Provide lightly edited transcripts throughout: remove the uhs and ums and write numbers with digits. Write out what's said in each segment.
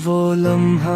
वो लम्हा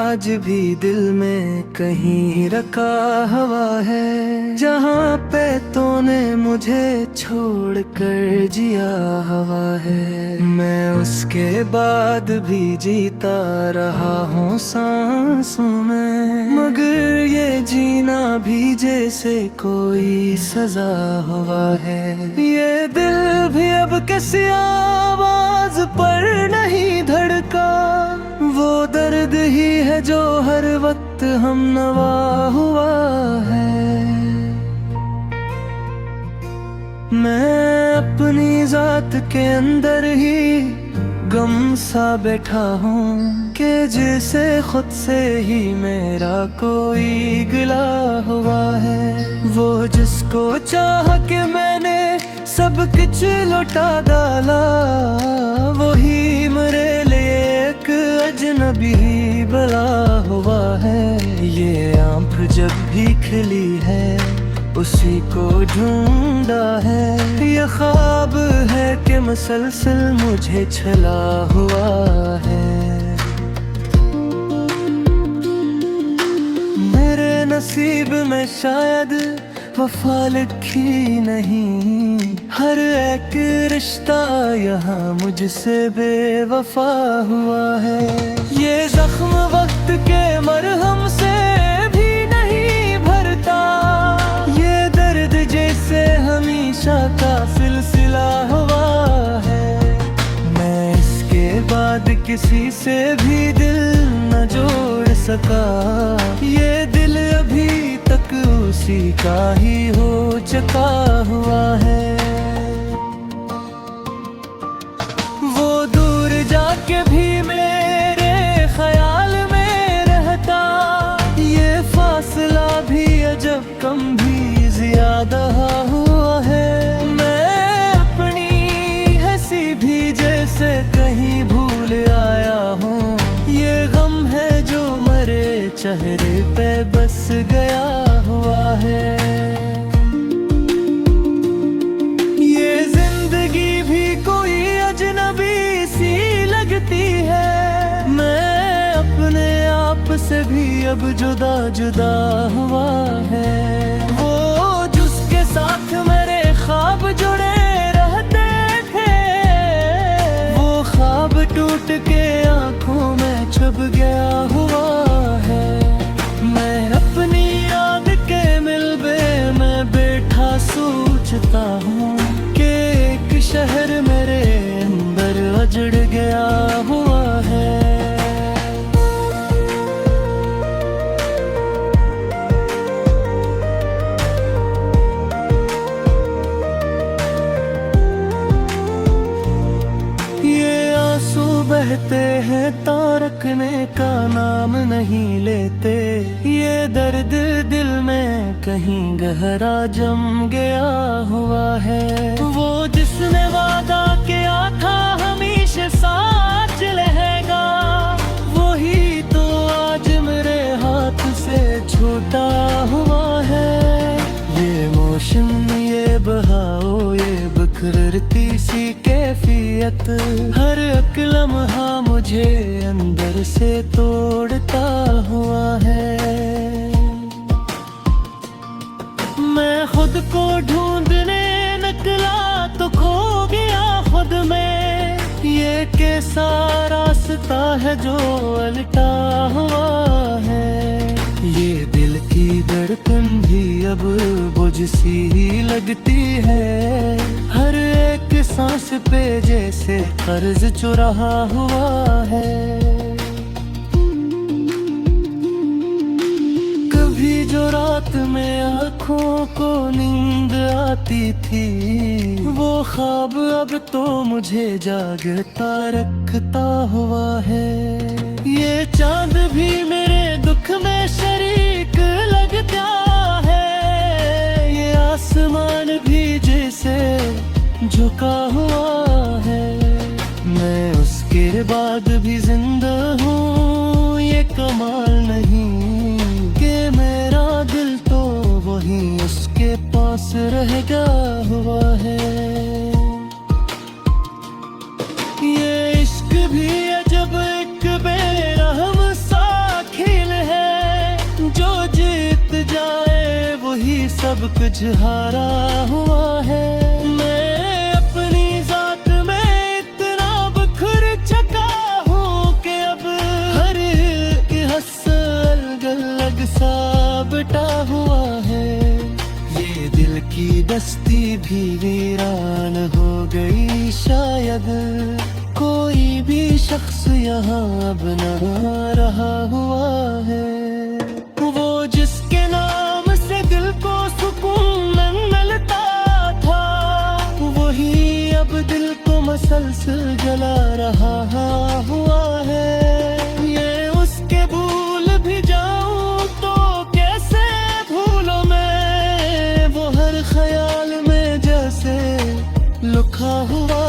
आज भी दिल में कहीं रखा हुआ है, जहाँ पे तूने मुझे छोड़ कर जिया हुआ है। मैं उसके बाद भी जीता रहा हूँ सांसों में, मगर ये जीना भी जैसे कोई सजा हुआ है। ये दिल भी अब किसी आवाज पर नहीं धड़का, वो दर्द ही है जो हर वक्त हम नवा हुआ है। मैं अपनी जात के अंदर ही गम सा बैठा हूँ कि जिसे खुद से ही मेरा कोई गिला हुआ है। वो जिसको चाह के मैंने सब कुछ लौटा डाला, वही मेरे लिए एक अजनबी बला हुआ है। ये आँख जब भी खिली है उसी को ढूंढा है। ये ख्वाब है कि मुसलसल मुझे छला हुआ है। मेरे नसीब में शायद वफा लिखी नहीं, हर एक रिश्ता यहाँ मुझसे बेवफा हुआ है। ये जख्म वक्त के मरहम से भी नहीं भरता, ये दर्द जैसे हमेशा का सिलसिला हुआ है। मैं इसके बाद किसी से भी दिल न जोड़ सका, ये दिल अभी तक उसी का ही हो चुका हुआ है। वो दूर जाके भी मेरे ख्याल में रहता, ये फासला भी अजब कम भी ज्यादा हुआ है। मैं अपनी हंसी भी जैसे कहीं भूल आया हूँ, ये गम है जो मरे चेहरे पे बस गया हुआ है। ये जिंदगी भी कोई अजनबी सी लगती है, मैं अपने आप से भी अब जुदा जुदा हुआ है। वो जिसके साथ मेरे ख्वाब जुड़े रहते थे, वो ख्वाब टूट के आंखों में छुप गया हुआ है। मैं अपनी याद के मिलबे में बैठा सोचता हूँ कि एक शहर मेरे अंदर अजड़ गया हुआ है। ये आंसू बहते हैं तारकने का नाम नहीं लेते, ये दर्द दिल में कहीं गहरा जम गया हुआ है। वो जिसने वादा किया था हमेशा साथ रहेगा, वही तो आज मेरे हाथ से छूटा हुआ है। ये मौसम, ये बहाओ, ये बखरती सी कैफियत, हर एक लम्हा मुझे अंदर से तोड़ता हुआ है। मैं खुद को ढूंढने निकला तो खो गया खुद में, ये कैसा रास्ता है जो उल्टा हुआ है। ये दिल की धड़कन भी अब बुझ सी लगती है, हर एक सांस पे जैसे कर्ज चुरा हुआ है। कभी जो रात में आँखों को नींद आती थी, वो ख्वाब अब तो मुझे जागता रखता हुआ है। ये चांद भी मेरे दुख में शरीक लगता है, ये आसमान भी जैसे झुका हुआ है। मैं उसके बाद भी जिंदा हूँ, ये कमाल नहीं कि मेरा दिल तो वही उसके पास रह गया हुआ है। ये इश्क भी अजब एक सब कुछ हारा हुआ है। मैं अपनी जात में इतना बिखर चुका हूँ कि अब हर एक हसल गलग सा बटा हुआ है। ये दिल की बस्ती भी वीरान हो गई, शायद कोई भी शख्स यहाँ अब न रहा हुआ है। वो जिसके नाम से दिल को सुकून मिलता था, वही अब दिल को मसलसल जला रहा हुआ है। ये उसके भूल भी जाऊं तो कैसे भूलूं मैं, वो हर ख्याल में जैसे लुका हुआ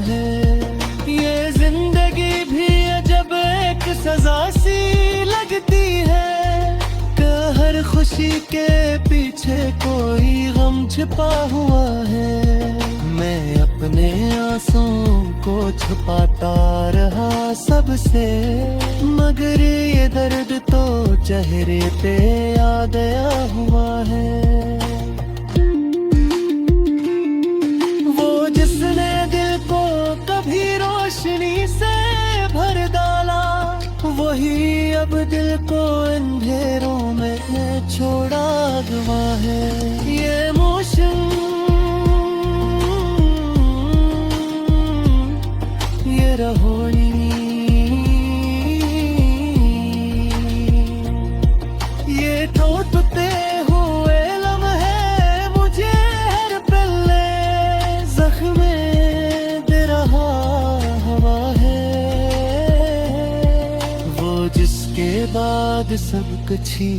है। ये जिंदगी भी अजब एक सजा सी लगती है, हर खुशी के पीछे कोई गम छिपा हुआ है। मैं अपने आंसुओं को छुपाता रहा सबसे, मगर ये दर्द तो चेहरे पे आ गया हुआ है। वो जिसने दिल को कभी रोशनी से भर डाला, वही अब दिल को अंधेरों में छोड़ा हुआ है। ये मौसम, ये रहोनी, ये टूटते हुए लम्हे मुझे हर पल जख्म दे रहा हुआ है। वो जिसके बाद सब कुछ ही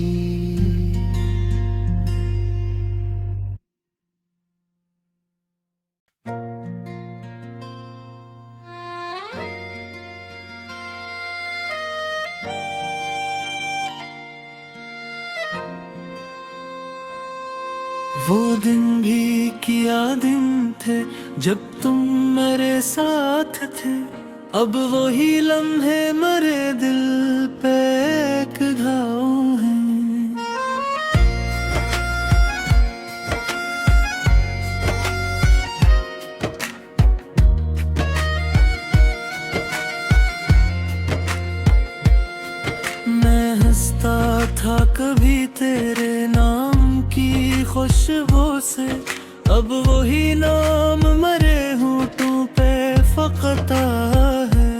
वो दिन भी क्या दिन थे जब तुम मेरे साथ थे, अब वही लम्हे मरे दिल पे एक घाव है। मैं हंसता था कभी तेरे नाम की खुशबू से, अब वही नाम मरे होठों पे फकता है।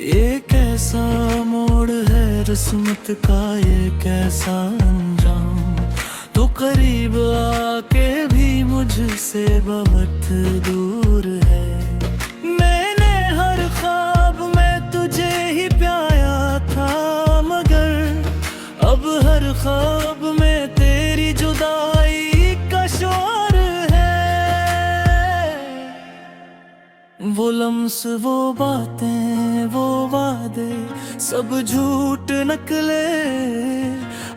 ये कैसा मोड़ है किस्मत का, ये कैसा अंजाम, तो करीब आके भी मुझसे बहुत दूर है। मैंने हर ख्वाब में तुझे ही प्याया था, मगर अब हर ख्वाब में तेरी जुदाई का शोर है। वो लम्स, वो बातें, वो वादे सब झूठ निकले,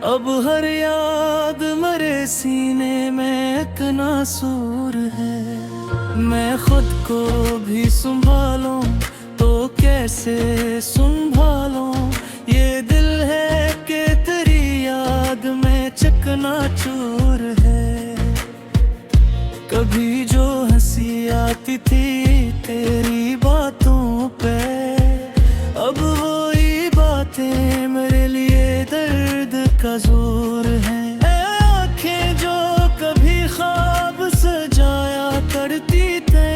अब हर याद मरे सीने में एक नासूर है। मैं खुद को भी संभालूं तो कैसे संभालूं, ये दिल है कि तेरी याद में चकनाचूर है। कभी जो हंसी आती थी तेरी बातों पे, अब वही बातें मेरे लिए दर्द का जोर है। आंखें जो कभी ख्वाब सजाया करती थे,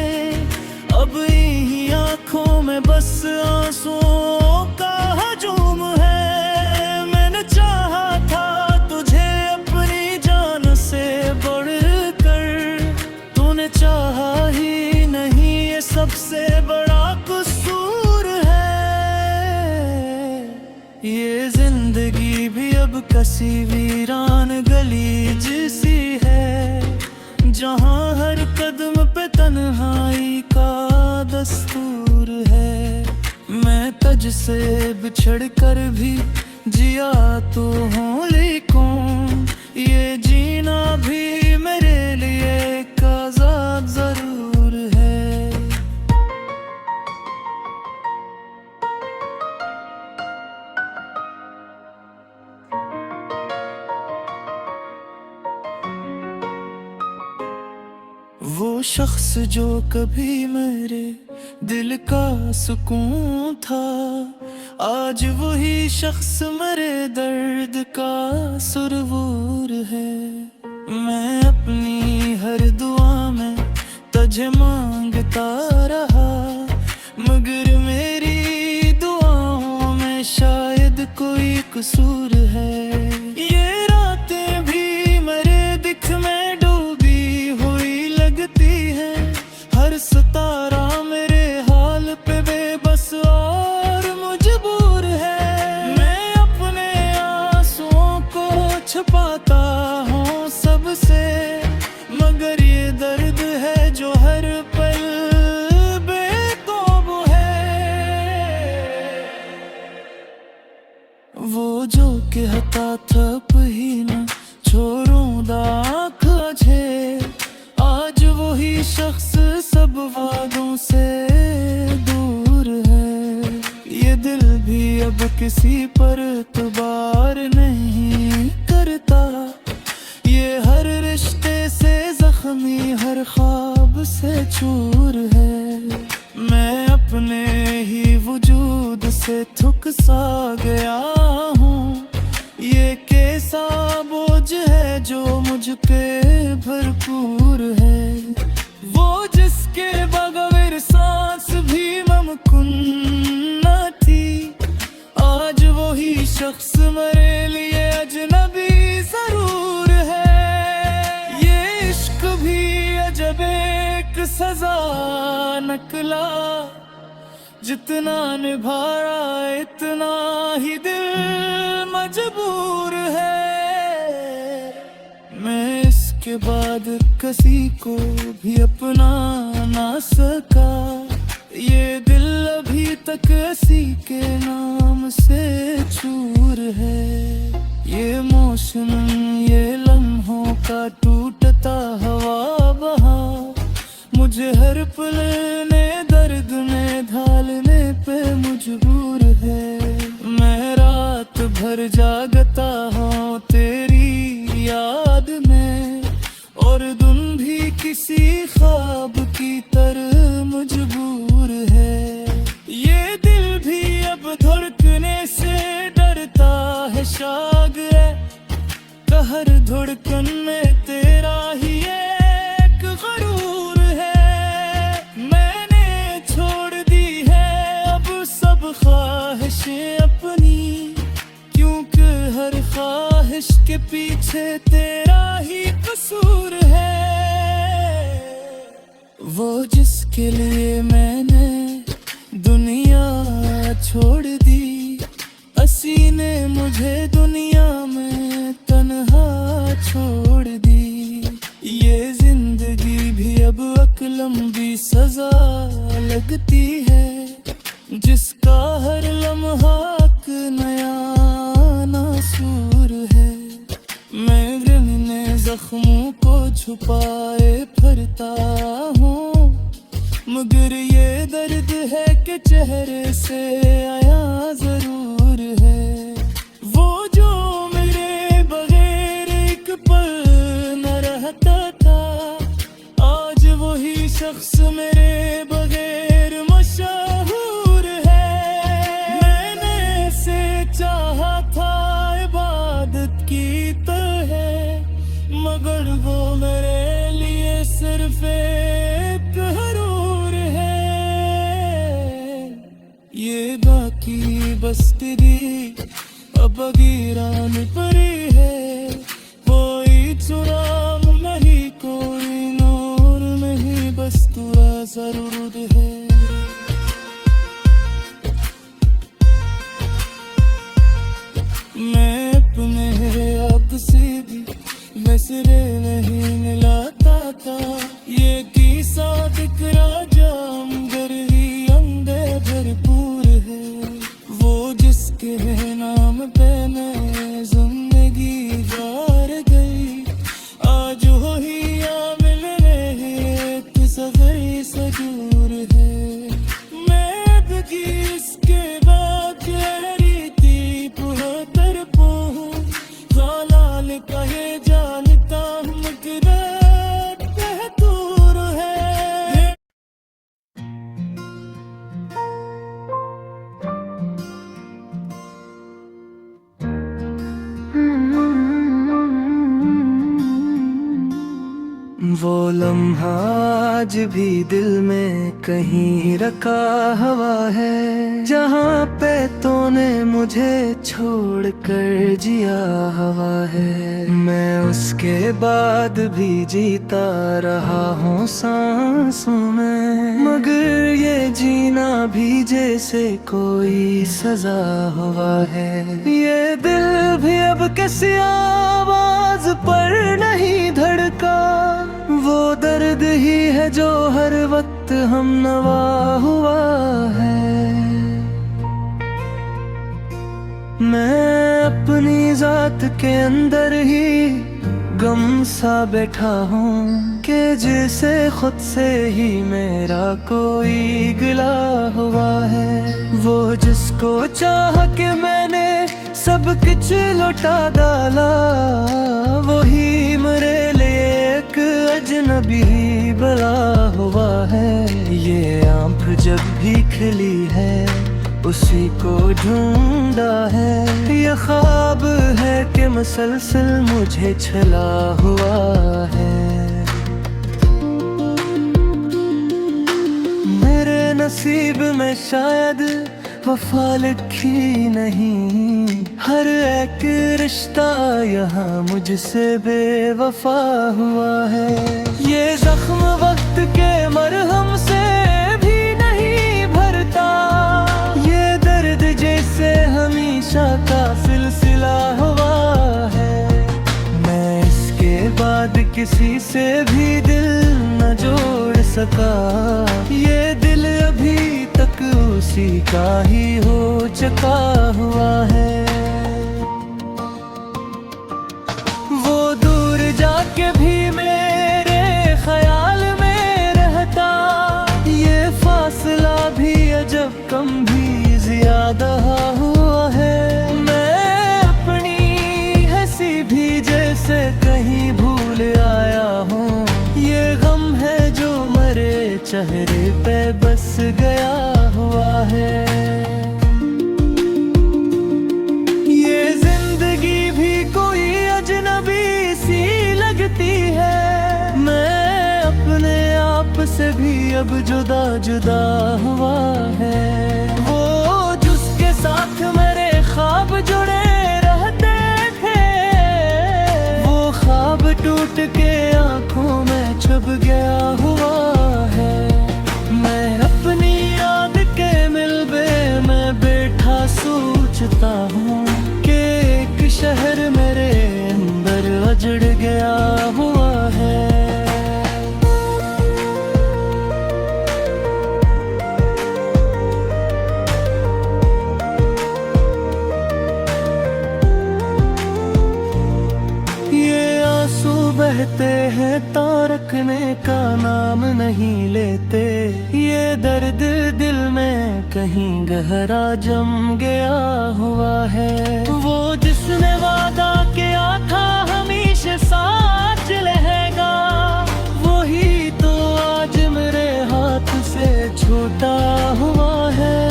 अब यही आंखों में बस आंसुओं का हजूम है। मैंने चाहा था तुझे अपनी जान से बढ़कर, तूने चाहा ही नहीं, ये सबसे बड़ा कसूर है। ये जिंदगी भी अब कसी वीरान गली जैसी है, जहाँ हर कदम पे तन्हाई का दस्तूर है। मैं तुझ से बिछड़ कर भी जिया तो हूँ, लेकिन ये जीना भी मेरे लिए एक अज़ाब जरूर है। वो शख्स जो कभी मेरे दिल का सुकून था, आज वही शख्स मेरे दर्द का सुरवूर है। मैं अपनी हर दुआ में तुझे मांगता रहा, मगर मेरी दुआओं में शायद कोई कसूर है। ये रातें भी मेरे दिख में डूबी हुई लगती है, हर सितारा मेरे हाल पे बेबस और मजबूर है। मैं अपने आंसुओं को छुपाता हूँ सबसे, मगर ये दर्द है जो हर पल बेकाबू है। वो जो कहता था ही न छोड़ूं दाख अझे, आज वही शख्स सब वादों से दूर है। ये दिल भी अब किसी पर एतबार नहीं करता, ये हर रिश्ते से जख्मी, हर ख्वाब से चूर है। मैं अपने ही वजूद से थक सा गया हूँ, ये कैसा बोझ है जो मुझ पे भरपूर है। वो जिसके बगैर सांस भी मुमकिन न थी, आज वही शख्स मेरे लिए अजनबी जरूर है। ये इश्क भी अजब एक सजा निकला, जितना निभाया इतना ही दिल मजबूर है। मैं इसके बाद किसी को भी अपना ना सका, ये दिल अभी तक किसी के नाम से चूर है। ये मौसम ये लम्हों का टूटता हवा बहा, मुझे हर पल ने दर्द में ढालने पे मजबूर है। मैं रात भर जागता हूँ तेरी याद में, और दिन भी किसी ख्वाब की तरह मजबूर है। ये दिल भी अब धड़कने से डरता है शागिर, कहर धड़कन में तेरा ही एक गरूर है। मैंने छोड़ दी है अब सब ख्वाहिशें अपनी, क्योंकि हर ख्वाहिश के पीछे तेरा ही कसूर है। वो जिसके लिए मैंने दुनिया छोड़ दी, असी ने मुझे दुनिया में तन्हा छोड़ दी। ये जिंदगी भी अब एक लंबी सजा लगती है, जिसका हर लम्हा एक नया नासूर है। मैं गहने जख्मों को छुपाए फिरता हूँ, मगर ये दर्द है कि चेहरे से आया जरूर है। वो जो मेरे बगैर एक पल न रहता था, आज वही शख्स मेरे बगैर मशहूर है। मैंने से चाहा था इबादत की तरह, मगर वो मेरे लिए सिर्फ एक हरूर है। ये बाकी बस तेरी अब वीरान परी है, कोई चुराग नहीं कोई नूर नहीं, बस तू जरूर है। मैं अपने अब से भी नजरे नहीं मिलाता था, ये किस्सा दिखरा जाम गरी अंधे भरपूर है। वो जिसके नाम पे मैं जिंदगी गार गई, आज वही आ मिलने एक सफर से दूर है। मैं भी इसके बाद गहरी थी पुहतर पो, लाल कहे जानता हूँ वो लम्हा आज भी दिल में कहीं रखा हुआ है, जहाँ पे तूने मुझे छोड़ कर जिया हुआ है। मैं उसके बाद भी जीता रहा हूँ सांसों में, मगर ये जीना भी जैसे कोई सजा हुआ है। ये दिल भी अब किसी आवाज पर नहीं धड़का, वो दर्द ही है जो हर वक्त हम नवा हुआ है। मैं अपनी जात के अंदर ही गम सा बैठा हूँ कि जैसे खुद से ही मेरा कोई गिला हुआ है। वो जिसको चाह के मैंने सब कुछ लौटा डाला, वही मेरे लिए एक अजनबी बला हुआ है। ये आँख जब भी खिली है उसी को ढूंढा है, ये ख्वाब है कि मुसलसल मुझे छला हुआ है। मेरे नसीब में शायद वफा लिखी नहीं, हर एक रिश्ता यहाँ मुझसे बेवफा हुआ है। ये जख्म वक्त के मरहम से भी नहीं भरता, ये दर्द जैसे हमेशा का सिलसिला हुआ है। मैं इसके बाद किसी से भी दिल न जोड़ सका, ये दिल अभी तक उसी का ही हो चुका हुआ है। वो दूर जाके भी मेरे ख्याल में रहता, ये फासला भी अजब कम भी ज्यादा हुआ है। मैं अपनी हंसी भी जैसे कहीं भूल आया हूँ, ये गम है जो मरे चेहरे पे बस गया हुआ है। ये जिंदगी भी कोई अजनबी सी लगती है, मैं अपने आप से भी अब जुदा जुदा हुआ है। वो जिसके साथ मेरे ख्वाब जुड़े रहते थे, वो ख्वाब टूट के आंखों में छुप गया हुआ है। मैं अपनी याद के मिलबे में बैठा सोचता हूँ कि एक शहर मेरे अंदर अजड़ गया हुआ है। ये आंसू बहते हैं तारकने का नाम नहीं लेते, ये दर्द दिल में कहीं गहरा जम गया हुआ है। वो जिसने वादा किया था हमेशा साथ रहेगा, वही तो आज मेरे हाथ से छूटा हुआ है।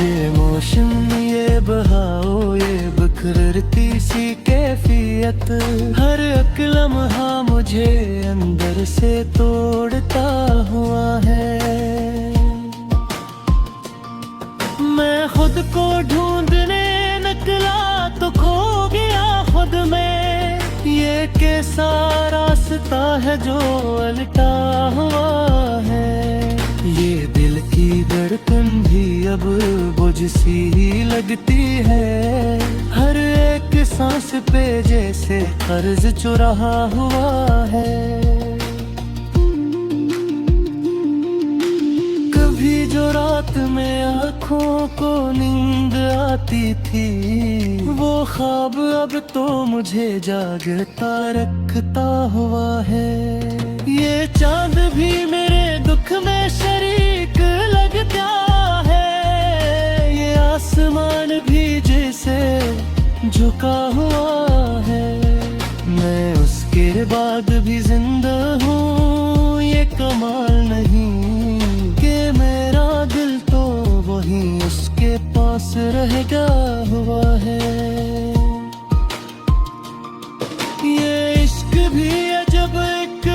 ये मौसम, ये बहाओ, ये बिखरती सी कैफियत, हर एक लम्हा मुझे अंदर से तोड़ता हुआ है। मैं खुद को ढूंढने निकला तो खो गया खुद में, ये कैसा रास्ता है जो उल्टा हुआ है। ये दिल की धड़कन भी अब बोझ सी लगती है, हर एक सांस पे जैसे कर्ज चुरा हुआ है। कभी जो रात में आँखों को नींद आती थी, वो ख्वाब अब तो मुझे जागता रखता हुआ है। ये चांद भी मेरे दुख में शरीक लगता है, ये आसमान भी जैसे झुका हुआ है। मैं उसके बाद भी जिंदा हूँ, ये कमाल नहीं कि मेरा दिल तो वही उसके पास रह गया हुआ है। ये इश्क भी अजब एक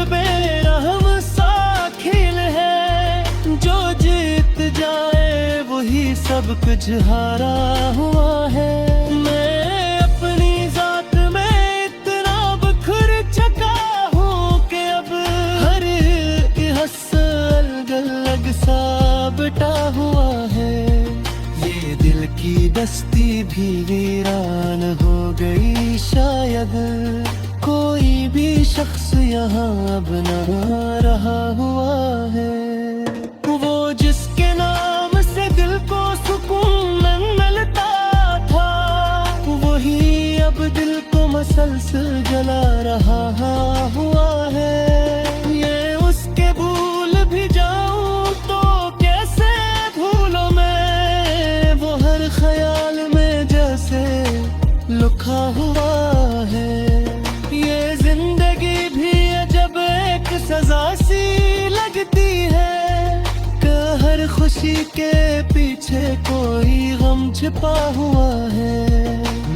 सब कुछ हारा हुआ है। मैं अपनी जात में इतना बिखर चुका हूँ कि अब हर एक हिस्सा अलग सा बटा हुआ है। ये दिल की बस्ती भी वीरान हो गई, शायद कोई भी शख्स यहाँ अब न रहा हुआ है। वो जिसके नाम से दिल को सुकून मिलता था, वही अब दिल को मसलसल जला रहा हुआ है। ये उसके भूल भी जाऊं तो कैसे भूलूं मैं, वो हर ख्याल में जैसे लुका हुआ है। ये जिंदगी भी अजब एक सजा सी लगती है, हर खुशी के पीछे कोई गम छिपा हुआ है।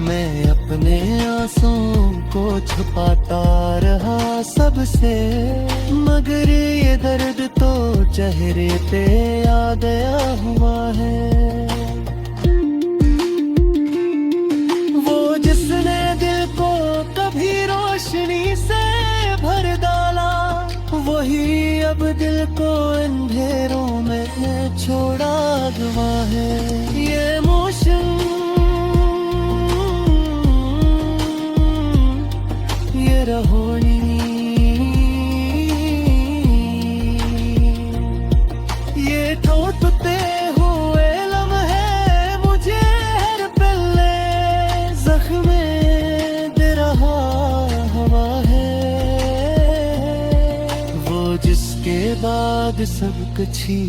मैं अपने आंसुओं को छुपाता रहा सबसे, मगर ये दर्द तो चेहरे पे आ गया हुआ है। वो जिसने दिल को कभी रोशनी से भर डाला, वही अब दिल को अंधेरों में छोड़ा हुआ है। ये मौसम, ये रहोनी, ये टूटते हुए लम्हे मुझे हर पल जख्मे दे रहा हवा है। वो जिसके बाद सब कुछ ही